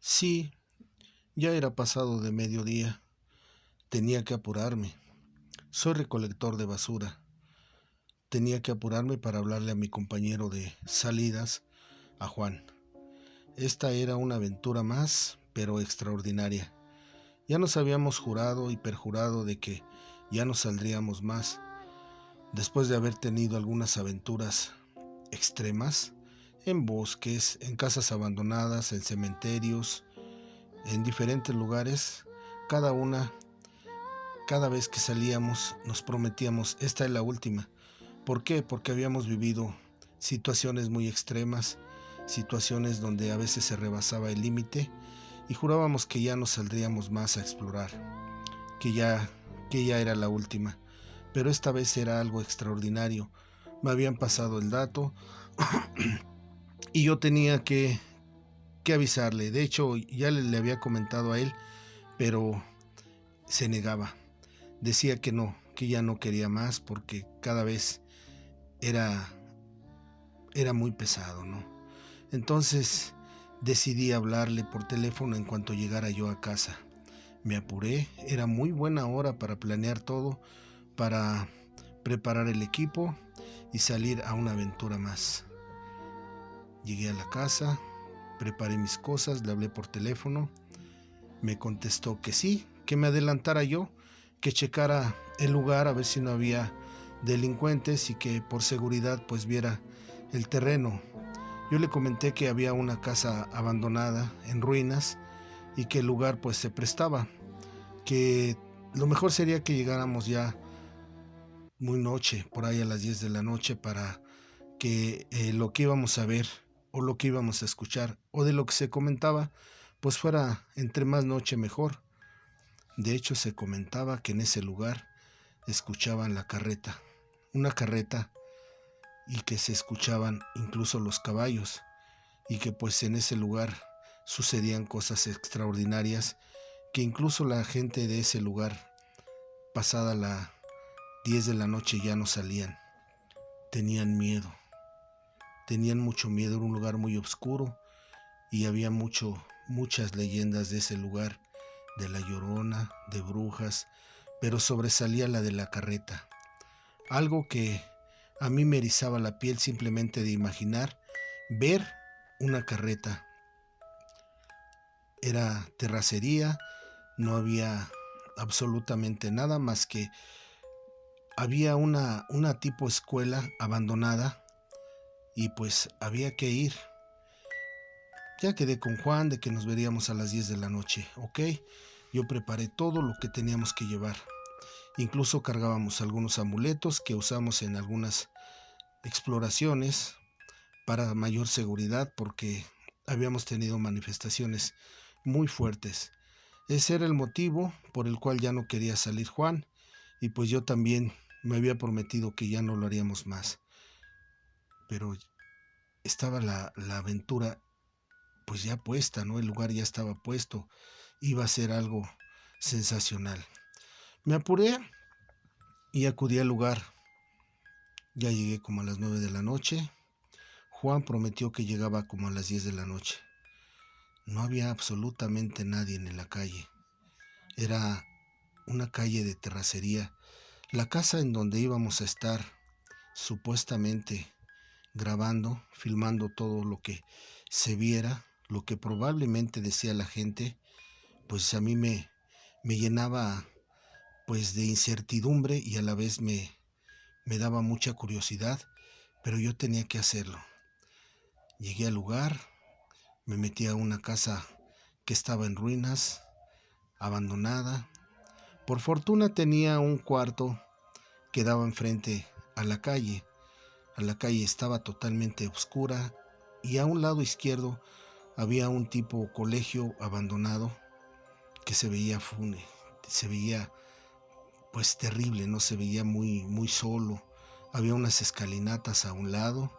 Sí, ya era pasado de mediodía. Tenía que apurarme. Soy recolector de basura. Tenía que apurarme para hablarle a mi compañero de salidas, a Juan. Esta era una aventura más, pero extraordinaria. Ya nos habíamos jurado y perjurado de que ya no saldríamos más, después de haber tenido algunas aventuras extremas, en bosques, en casas abandonadas, en cementerios, en diferentes lugares, cada una. Cada vez que salíamos nos prometíamos, esta es la última. ¿Por qué? Porque habíamos vivido situaciones muy extremas, situaciones donde a veces se rebasaba el límite y jurábamos que ya no saldríamos más a explorar, que ya, que ya era la última. Pero esta vez era algo extraordinario. Me habían pasado el dato y yo tenía que avisarle. De hecho, ya le había comentado a él, pero se negaba. Decía que no, que ya no quería más porque cada vez era, era muy pesado, ¿no? Entonces decidí hablarle por teléfono en cuanto llegara yo a casa. Me apuré, era muy buena hora para planear todo, para preparar el equipo y salir a una aventura más. Llegué a la casa, preparé mis cosas, le hablé por teléfono, me contestó que sí, que me adelantara yo, que checara el lugar a ver si no había delincuentes y que por seguridad pues viera el terreno. Yo le comenté que había una casa abandonada en ruinas y que el lugar pues se prestaba, que lo mejor sería que llegáramos ya muy noche, por ahí a las 10 de la noche, para que lo que íbamos a ver o lo que íbamos a escuchar o de lo que se comentaba pues fuera entre más noche mejor. De hecho, se comentaba que en ese lugar escuchaban la carreta, una carreta, y que se escuchaban incluso los caballos, y que pues en ese lugar sucedían cosas extraordinarias, que incluso la gente de ese lugar, pasada la 10 de la noche, ya no salían. Tenían miedo, tenían mucho miedo, era un lugar muy oscuro y había muchas leyendas de ese lugar, de la Llorona, de brujas, pero sobresalía la de la carreta. Algo que a mí me erizaba la piel simplemente de imaginar, ver una carreta. Era terracería, no había absolutamente nada más que había una tipo escuela abandonada y pues había que ir. Ya quedé con Juan de que nos veríamos a las 10 de la noche, ¿ok? Yo preparé todo lo que teníamos que llevar. Incluso cargábamos algunos amuletos que usamos en algunas exploraciones para mayor seguridad porque habíamos tenido manifestaciones muy fuertes. Ese era el motivo por el cual ya no quería salir Juan y pues yo también me había prometido que ya no lo haríamos más. Pero estaba la aventura pues ya puesta, ¿no? El lugar ya estaba puesto, iba a ser algo sensacional. Me apuré y acudí al lugar. Ya llegué como a las 9 de la noche. Juan prometió que llegaba como a las 10 de la noche. No había absolutamente nadie en la calle. Era una calle de terracería. La casa en donde íbamos a estar, supuestamente grabando, filmando todo lo que se viera, lo que probablemente decía la gente, pues a mí me llenaba pues de incertidumbre y a la vez me daba mucha curiosidad, pero yo tenía que hacerlo. Llegué al lugar, me metí a una casa que estaba en ruinas, abandonada. Por fortuna tenía un cuarto que daba enfrente a la calle. A la calle estaba totalmente oscura y a un lado izquierdo había un tipo colegio abandonado que se veía se veía pues terrible, no se veía muy solo. Había unas escalinatas a un lado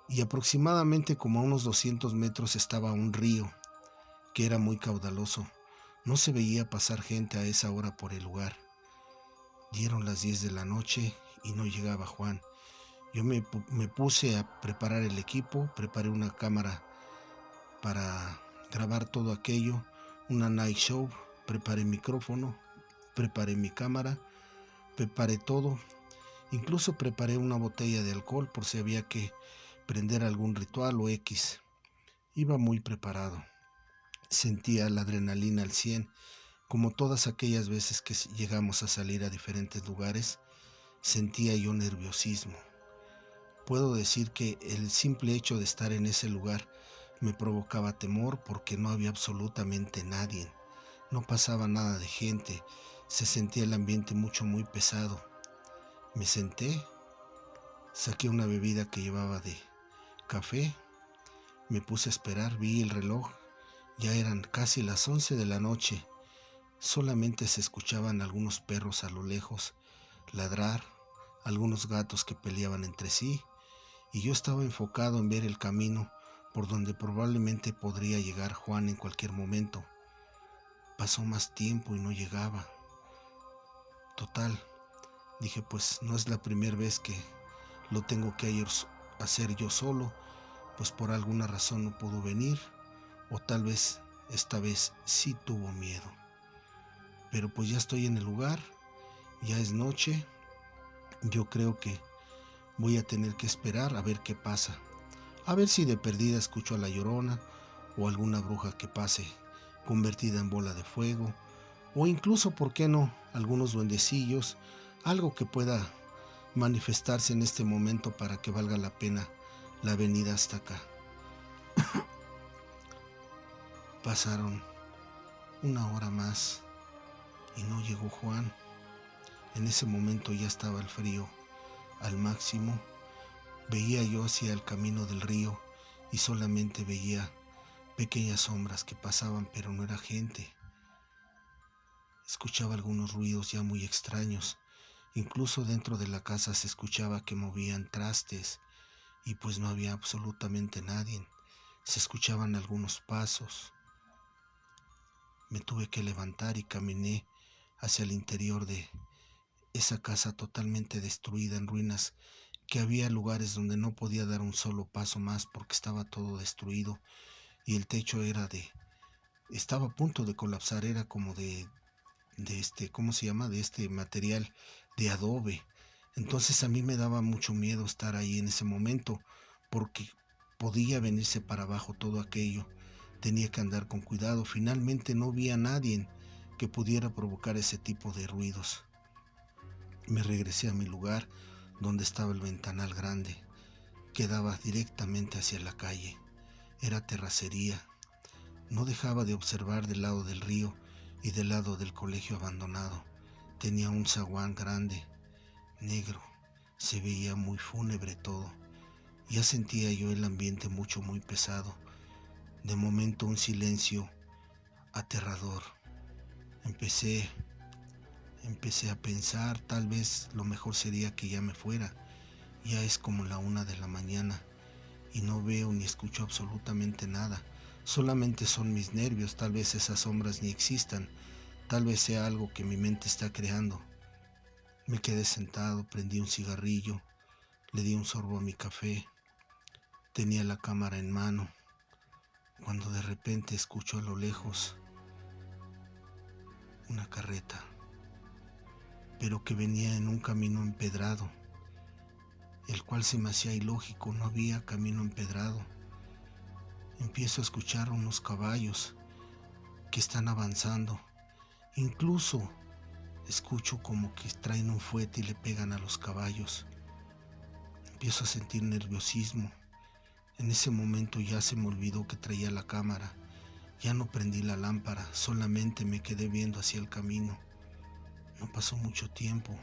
y aproximadamente como a unos 200 metros estaba un río que era muy caudaloso. No se veía pasar gente a esa hora por el lugar. Dieron las 10 de la noche y no llegaba Juan. Yo me puse a preparar el equipo, preparé una cámara para grabar todo aquello, una night show, preparé micrófono, preparé mi cámara, preparé todo, incluso preparé una botella de alcohol por si había que prender algún ritual o X. Iba muy preparado, sentía la adrenalina al 100, como todas aquellas veces que llegamos a salir a diferentes lugares, sentía yo nerviosismo. Puedo decir que el simple hecho de estar en ese lugar me provocaba temor porque no había absolutamente nadie, no pasaba nada de gente, se sentía el ambiente muy pesado. Me senté, saqué una bebida que llevaba de café, me puse a esperar, vi el reloj, ya eran casi las 11 de la noche, solamente se escuchaban algunos perros a lo lejos ladrar, algunos gatos que peleaban entre sí, y yo estaba enfocado en ver el camino por donde probablemente podría llegar Juan en cualquier momento. Pasó más tiempo y no llegaba. Total, dije, pues no es la primera vez que lo tengo que hacer yo solo, pues por alguna razón no pudo venir, o tal vez esta vez sí tuvo miedo. Pero pues ya estoy en el lugar, ya es noche, yo creo que voy a tener que esperar a ver qué pasa. A ver si de perdida escucho a la Llorona o alguna bruja que pase convertida en bola de fuego, o incluso, ¿por qué no?, algunos duendecillos, algo que pueda manifestarse en este momento para que valga la pena la venida hasta acá. Pasaron una hora más y no llegó Juan. En ese momento ya estaba el frío al máximo. Veía yo hacia el camino del río y solamente veía pequeñas sombras que pasaban, pero no era gente. Escuchaba algunos ruidos ya muy extraños. Incluso dentro de la casa se escuchaba que movían trastes y pues no había absolutamente nadie. Se escuchaban algunos pasos. Me tuve que levantar y caminé hacia el interior de esa casa totalmente destruida, en ruinas, que había lugares donde no podía dar un solo paso más porque estaba todo destruido y el techo estaba a punto de colapsar, era como ¿cómo se llama? De este material de adobe. Entonces a mí me daba mucho miedo estar ahí en ese momento porque podía venirse para abajo todo aquello. Tenía que andar con cuidado. Finalmente no vi a nadie que pudiera provocar ese tipo de ruidos. Me regresé a mi lugar donde estaba el ventanal grande. Quedaba directamente hacia la calle. Era terracería. No dejaba de observar del lado del río y del lado del colegio abandonado. Tenía un zaguán grande, negro. Se veía muy fúnebre todo. Ya sentía yo el ambiente muy pesado. De momento un silencio aterrador. Empecé a pensar, tal vez lo mejor sería que ya me fuera. Ya es como la 1 de la mañana y no veo ni escucho absolutamente nada. Solamente son mis nervios, tal vez esas sombras ni existan, tal vez sea algo que mi mente está creando. Me quedé sentado, prendí un cigarrillo, le di un sorbo a mi café, tenía la cámara en mano, cuando de repente escucho a lo lejos una carreta, pero que venía en un camino empedrado, el cual se me hacía ilógico, no había camino empedrado. Empiezo a escuchar unos caballos que están avanzando, incluso escucho como que traen un fuete y le pegan a los caballos. Empiezo a sentir nerviosismo. En ese momento ya se me olvidó que traía la cámara. Ya no prendí la lámpara, solamente me quedé viendo hacia el camino. No pasó mucho tiempo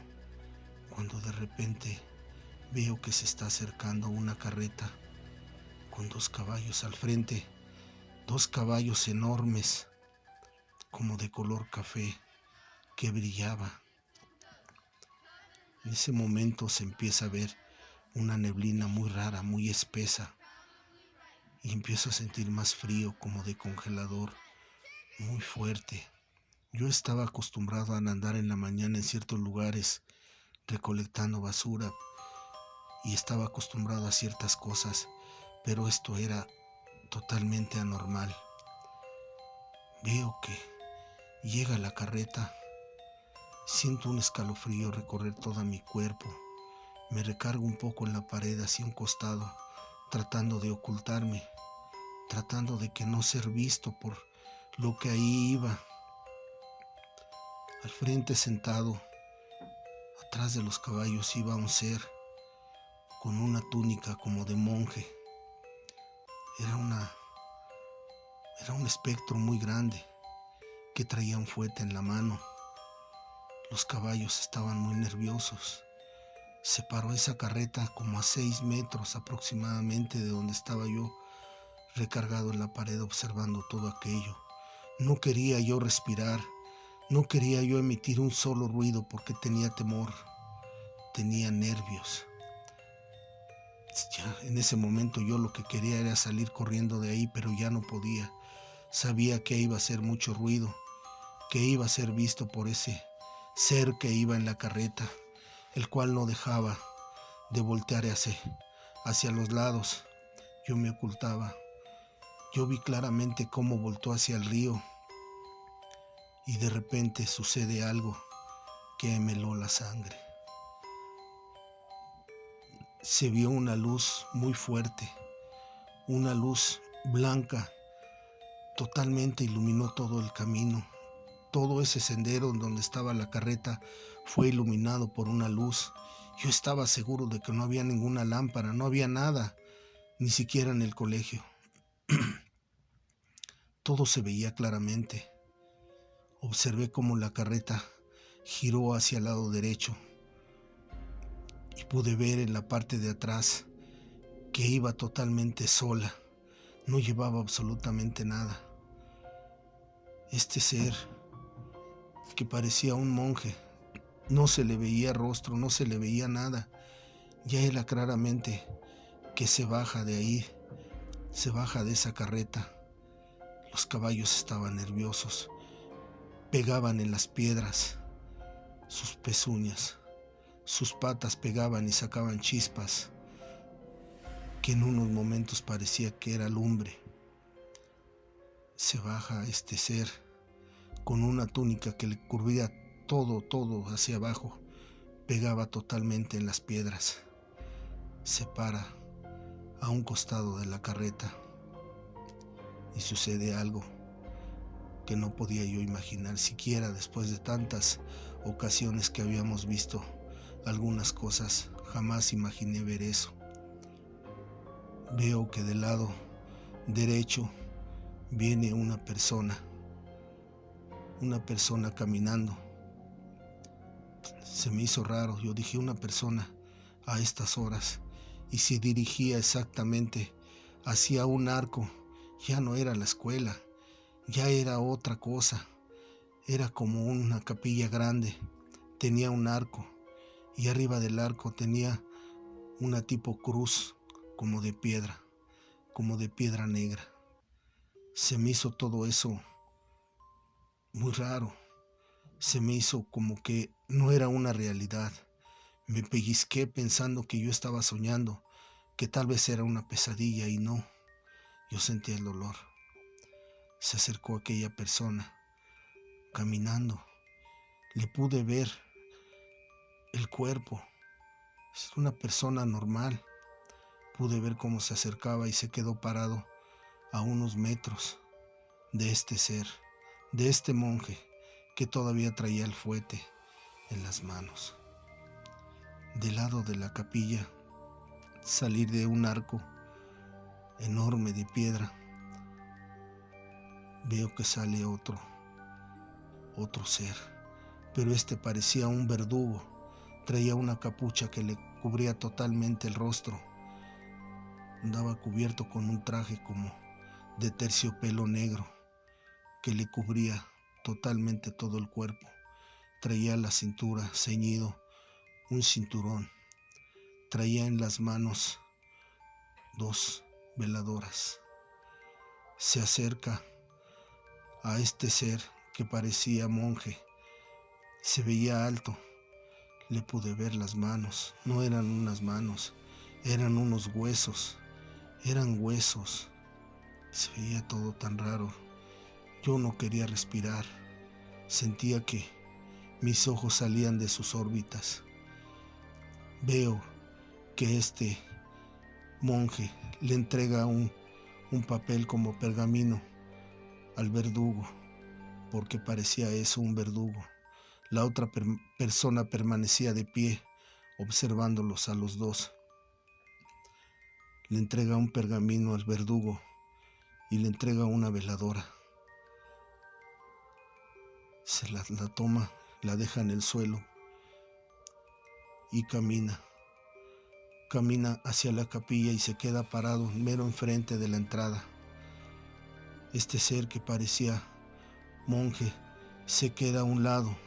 cuando de repente veo que se está acercando una carreta con 2 caballos al frente, 2 caballos enormes, como de color café, que brillaba. En ese momento se empieza a ver una neblina muy rara, muy espesa, y empiezo a sentir más frío, como de congelador, muy fuerte. Yo estaba acostumbrado a andar en la mañana en ciertos lugares recolectando basura y estaba acostumbrado a ciertas cosas, pero esto era totalmente anormal. Veo que llega la carreta. Siento un escalofrío recorrer todo mi cuerpo. Me recargo un poco en la pared hacia un costado, tratando de ocultarme, tratando de que no ser visto por lo que ahí iba. Al frente sentado, atrás de los caballos, iba un ser con una túnica como de monje. Era un espectro muy grande que traía un fuete en la mano. Los caballos estaban muy nerviosos. Se paró esa carreta como a 6 metros aproximadamente de donde estaba yo, recargado en la pared observando todo aquello. No quería yo respirar, no quería yo emitir un solo ruido porque tenía temor, tenía nervios. Ya en ese momento yo lo que quería era salir corriendo de ahí, pero ya no podía. Sabía que iba a hacer mucho ruido, que iba a ser visto por ese ser que iba en la carreta, el cual no dejaba de voltear hacia los lados. Yo me ocultaba. Yo vi claramente cómo voltó hacia el río y de repente sucede algo que me heló la sangre. Se vio una luz muy fuerte, una luz blanca, totalmente iluminó todo el camino. Todo ese sendero en donde estaba la carreta fue iluminado por una luz. Yo estaba seguro de que no había ninguna lámpara, no había nada, ni siquiera en el colegio. Todo se veía claramente. Observé cómo la carreta giró hacia el lado derecho y pude ver en la parte de atrás que iba totalmente sola. No llevaba absolutamente nada. Este ser, que parecía un monje, no se le veía rostro, no se le veía nada. Ya era claramente que se baja de ahí, se baja de esa carreta. Los caballos estaban nerviosos, pegaban en las piedras, sus pezuñas, sus patas pegaban y sacaban chispas que en unos momentos parecía que era lumbre. Se baja este ser con una túnica que le cubría todo hacia abajo, pegaba totalmente en las piedras. Se para a un costado de la carreta y sucede algo que no podía yo imaginar siquiera después de tantas ocasiones que habíamos visto algunas cosas. Jamás imaginé ver eso. Veo que del lado derecho viene una persona caminando. Se me hizo raro, yo dije una persona a estas horas, y se dirigía exactamente hacia un arco. Ya no era la escuela, ya era otra cosa. Era como una capilla grande, tenía un arco y arriba del arco tenía una tipo cruz como de piedra negra. Se me hizo todo eso muy raro. Se me hizo como que no era una realidad. Me pellizqué pensando que yo estaba soñando, que tal vez era una pesadilla, y no. Yo sentía el dolor. Se acercó aquella persona caminando. Le pude ver el cuerpo. Es una persona normal. Pude ver cómo se acercaba y se quedó parado a unos metros de este ser, de este monje que todavía traía el fuete en las manos. Del lado de la capilla, salir de un arco enorme de piedra, veo que sale otro ser, pero este parecía un verdugo. Traía una capucha que le cubría totalmente el rostro. Andaba cubierto con un traje como de terciopelo negro que le cubría totalmente todo el cuerpo. Traía la cintura ceñido un cinturón. Traía en las manos 2 veladoras. Se acerca a este ser que parecía monje. Se veía alto. Le pude ver las manos. No eran unas manos, eran unos huesos. Eran huesos. Se veía todo tan raro. Yo no quería respirar. Sentía que mis ojos salían de sus órbitas. Veo que este monje le entrega un papel como pergamino al verdugo, porque parecía eso, un verdugo. La otra persona permanecía de pie, observándolos a los dos. Le entrega un pergamino al verdugo y le entrega una veladora. Se la toma, la deja en el suelo y camina hacia la capilla y se queda parado mero enfrente de la entrada. Este ser que parecía monje se queda a un lado,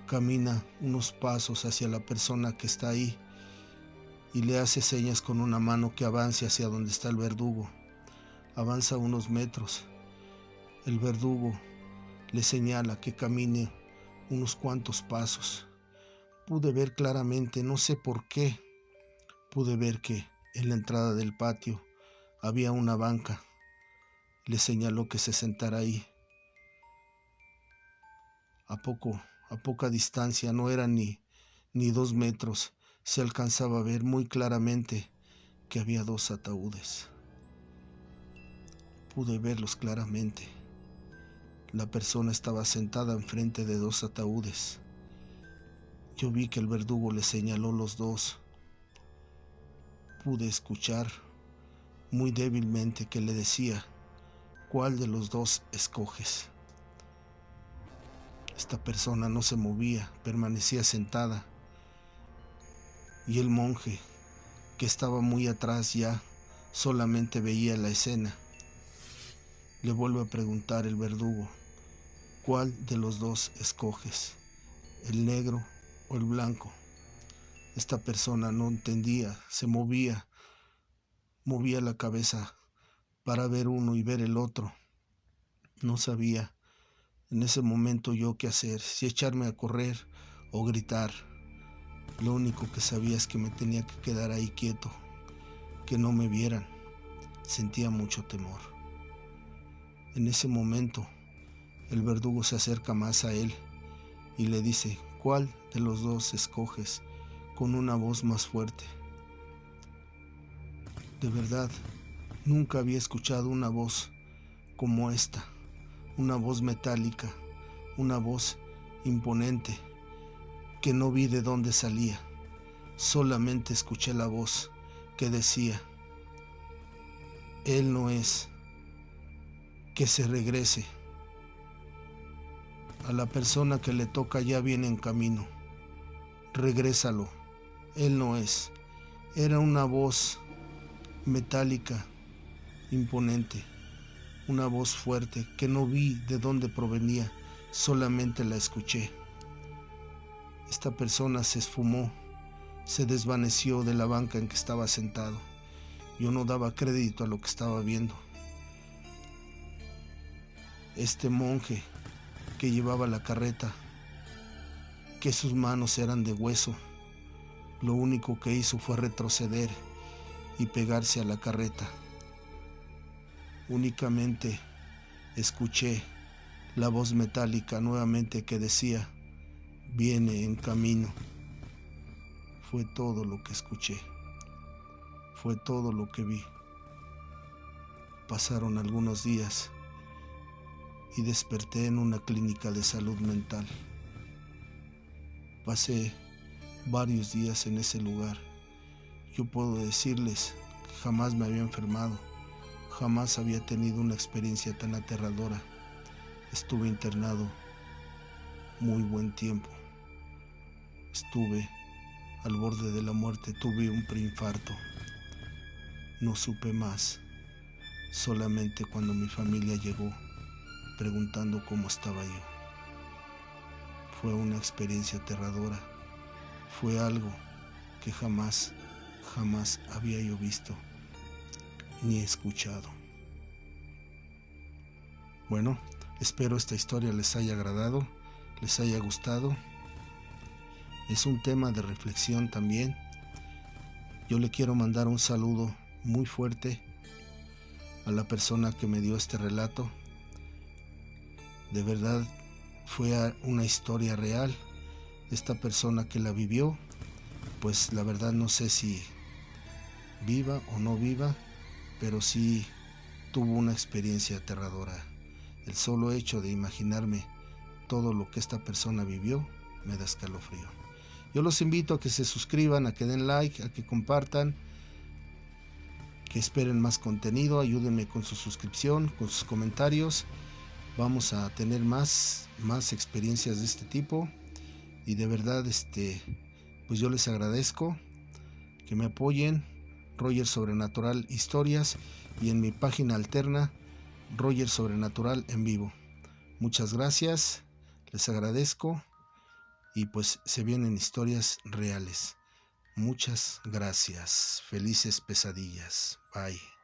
camina unos pasos hacia la persona que está ahí y le hace señas con una mano que avance hacia donde está el verdugo. Avanza unos metros. El verdugo le señala que camine unos cuantos pasos. Pude ver claramente, no sé por qué, pude ver que en la entrada del patio había una banca. Le señaló que se sentara ahí. A poca distancia, no eran ni 2 metros, se alcanzaba a ver muy claramente que había 2 ataúdes. Pude verlos claramente. La persona estaba sentada enfrente de 2 ataúdes. Yo vi que el verdugo le señaló los 2. Pude escuchar muy débilmente que le decía: ¿cuál de los 2 escoges? Esta persona no se movía, permanecía sentada. Y el monje, que estaba muy atrás ya, solamente veía la escena. Le vuelve a preguntar el verdugo: ¿cuál de los 2 escoges? ¿El negro o el blanco? Esta persona no entendía, se movía la cabeza para ver uno y ver el otro. No sabía en ese momento yo qué hacer, si echarme a correr o gritar. Lo único que sabía es que me tenía que quedar ahí quieto, que no me vieran. Sentía mucho temor. En ese momento, el verdugo se acerca más a él y le dice: ¿cuál de los 2 escoges? Con una voz más fuerte. De verdad, nunca había escuchado una voz como esta, una voz metálica, una voz imponente, que no vi de dónde salía. Solamente escuché la voz que decía: él no es, que se regrese. A la persona que le toca ya viene en camino. Regrésalo, él no es. Era una voz metálica, imponente, una voz fuerte que no vi de dónde provenía, solamente la escuché. Esta persona se esfumó, se desvaneció de la banca en que estaba sentado. Yo no daba crédito a lo que estaba viendo. Este monje que llevaba la carreta, que sus manos eran de hueso, lo único que hizo fue retroceder y pegarse a la carreta. Únicamente escuché la voz metálica nuevamente que decía: viene en camino. Fue todo lo que escuché, fue todo lo que vi. Pasaron algunos días y desperté en una clínica de salud mental. Pasé varios días en ese lugar. Yo puedo decirles que jamás me había enfermado, jamás había tenido una experiencia tan aterradora. Estuve internado muy buen tiempo. Estuve al borde de la muerte, tuve un preinfarto. No supe más, solamente cuando mi familia llegó preguntando cómo estaba yo. Fue una experiencia aterradora. Fue algo que jamás había yo visto ni escuchado. Bueno, espero esta historia les haya agradado, les haya gustado. Es un tema de reflexión también. Yo le quiero mandar un saludo muy fuerte a la persona que me dio este relato. De verdad fue una historia real. Esta persona que la vivió, pues la verdad no sé si viva o no viva, pero sí tuvo una experiencia aterradora. El solo hecho de imaginarme todo lo que esta persona vivió me da escalofrío. Yo los invito a que se suscriban, a que den like, a que compartan, que esperen más contenido, ayúdenme con su suscripción, con sus comentarios. Vamos a tener más experiencias de este tipo y de verdad pues yo les agradezco que me apoyen. Roger Sobrenatural Historias y en mi página alterna Roger Sobrenatural en vivo. Muchas gracias, les agradezco y pues se vienen historias reales. Muchas gracias. Felices pesadillas. Bye.